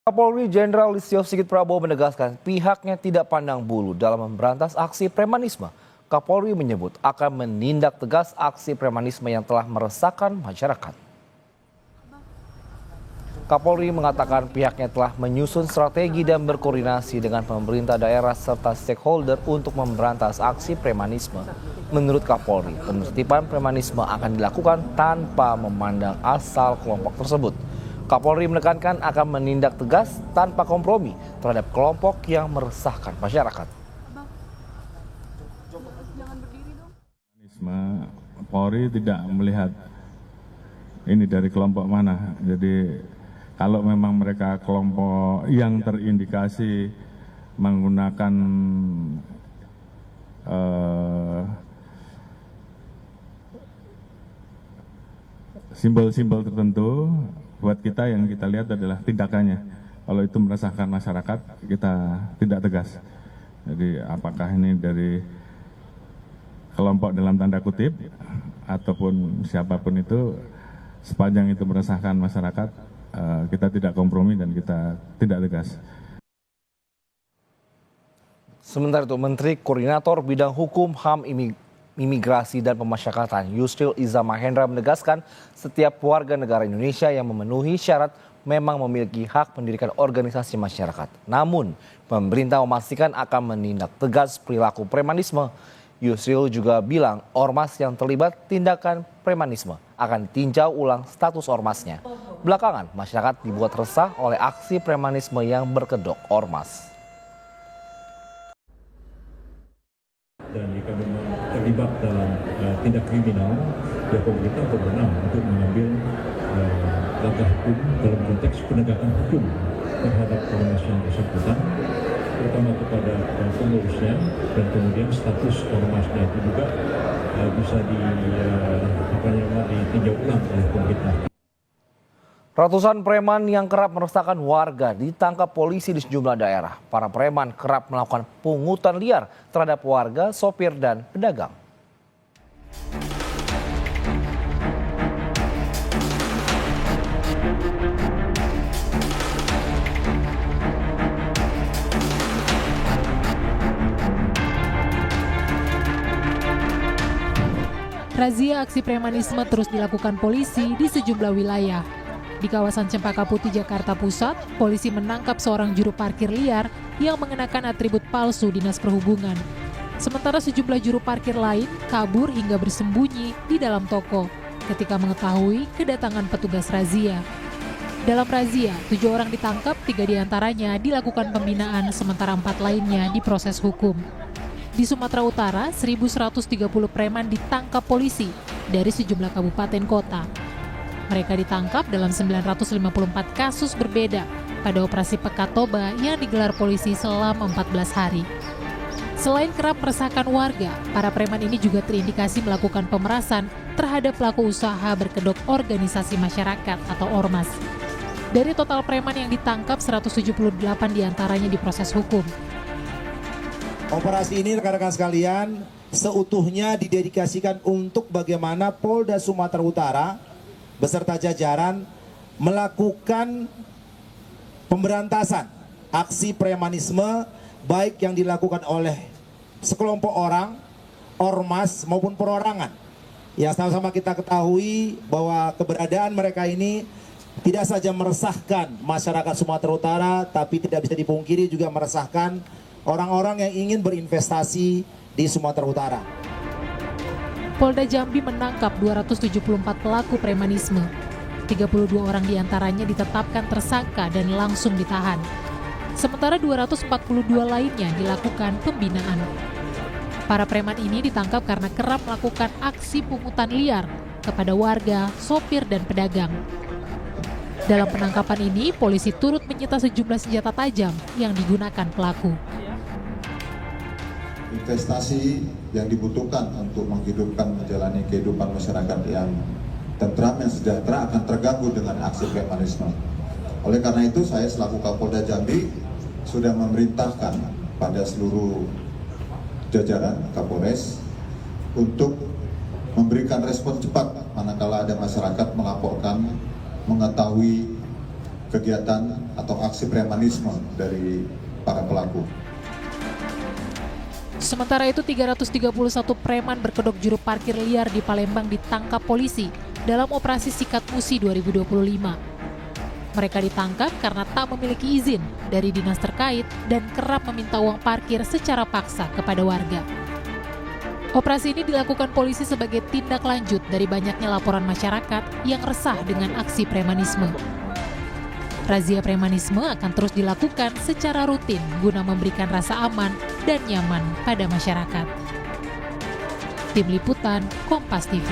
Kapolri Jenderal Listio Sigit Prabowo menegaskan pihaknya tidak pandang bulu dalam memberantas aksi premanisme. Kapolri menyebut akan menindak tegas aksi premanisme yang telah meresahkan masyarakat. Kapolri mengatakan pihaknya telah menyusun strategi dan berkoordinasi dengan pemerintah daerah serta stakeholder untuk memberantas aksi premanisme. Menurut Kapolri, penertiban premanisme akan dilakukan tanpa memandang asal kelompok tersebut. Kapolri menekankan akan menindak tegas tanpa kompromi terhadap kelompok yang meresahkan masyarakat. Polri tidak melihat ini dari kelompok mana. Jadi kalau memang mereka kelompok yang terindikasi menggunakan simbol-simbol tertentu, buat kita yang kita lihat adalah tindakannya. Kalau itu meresahkan masyarakat, kita tidak tegas. Jadi apakah ini dari kelompok dalam tanda kutip ataupun siapapun itu, sepanjang itu meresahkan masyarakat, kita tidak kompromi dan kita tidak tegas. Sementara itu, Menteri Koordinator Bidang Hukum, HAM, Imigrasi dan Pemasyarakatan Yusril Iza Mahendra menegaskan setiap warga negara Indonesia yang memenuhi syarat memang memiliki hak mendirikan organisasi masyarakat. Namun, pemerintah memastikan akan menindak tegas perilaku premanisme. Yusril juga bilang ormas yang terlibat tindakan premanisme akan tinjau ulang status ormasnya. Belakangan, masyarakat dibuat resah oleh aksi premanisme yang berkedok ormas. Dan jika memang terlibat dalam tindak kriminal, ya pemerintah berwenang untuk mengambil langkah hukum dalam konteks penegakan hukum terhadap ormas yang bersangkutan, terutama kepada pengurusnya, dan kemudian status ormasnya itu juga bisa ditinjau ulang oleh pemerintah. Ratusan preman yang kerap meresahkan warga ditangkap polisi di sejumlah daerah. Para preman kerap melakukan pungutan liar terhadap warga, sopir, dan pedagang. Razia aksi premanisme terus dilakukan polisi di sejumlah wilayah. Di kawasan Cempaka Putih, Jakarta Pusat, polisi menangkap seorang juru parkir liar yang mengenakan atribut palsu Dinas Perhubungan. Sementara sejumlah juru parkir lain kabur hingga bersembunyi di dalam toko ketika mengetahui kedatangan petugas razia. Dalam razia, 7 orang ditangkap, 3 diantaranya dilakukan pembinaan, sementara 4 lainnya diproses hukum. Di Sumatera Utara, 1.130 preman ditangkap polisi dari sejumlah kabupaten kota. Mereka ditangkap dalam 954 kasus berbeda pada operasi Pekat Toba yang digelar polisi selama 14 hari. Selain kerap meresahkan warga, para preman ini juga terindikasi melakukan pemerasan terhadap pelaku usaha berkedok organisasi masyarakat atau ormas. Dari total preman yang ditangkap, 178 diantaranya diproses hukum. Operasi ini rekan-rekan sekalian seutuhnya didedikasikan untuk bagaimana Polda Sumatera Utara beserta jajaran melakukan pemberantasan aksi premanisme baik yang dilakukan oleh sekelompok orang, ormas maupun perorangan. Yang sama-sama kita ketahui bahwa keberadaan mereka ini tidak saja meresahkan masyarakat Sumatera Utara, tapi tidak bisa dipungkiri juga meresahkan orang-orang yang ingin berinvestasi di Sumatera Utara. Polda Jambi menangkap 274 pelaku premanisme. 32 orang diantaranya ditetapkan tersangka dan langsung ditahan. Sementara 242 lainnya dilakukan pembinaan. Para preman ini ditangkap karena kerap melakukan aksi pungutan liar kepada warga, sopir, dan pedagang. Dalam penangkapan ini, polisi turut menyita sejumlah senjata tajam yang digunakan pelaku. Investasi yang dibutuhkan untuk menghidupkan menjalani kehidupan masyarakat yang tentram, yang sejahtera akan terganggu dengan aksi premanisme. Oleh karena itu, saya selaku Kapolda Jambi sudah memerintahkan pada seluruh jajaran Kapolres untuk memberikan respon cepat manakala ada masyarakat melaporkan mengetahui kegiatan atau aksi premanisme dari para pelaku. Sementara itu 331 preman berkedok juru parkir liar di Palembang ditangkap polisi dalam operasi Sikat Musi 2025. Mereka ditangkap karena tak memiliki izin dari dinas terkait dan kerap meminta uang parkir secara paksa kepada warga. Operasi ini dilakukan polisi sebagai tindak lanjut dari banyaknya laporan masyarakat yang resah dengan aksi premanisme. Razia premanisme akan terus dilakukan secara rutin guna memberikan rasa aman dan nyaman pada masyarakat. Tim Liputan, Kompas TV.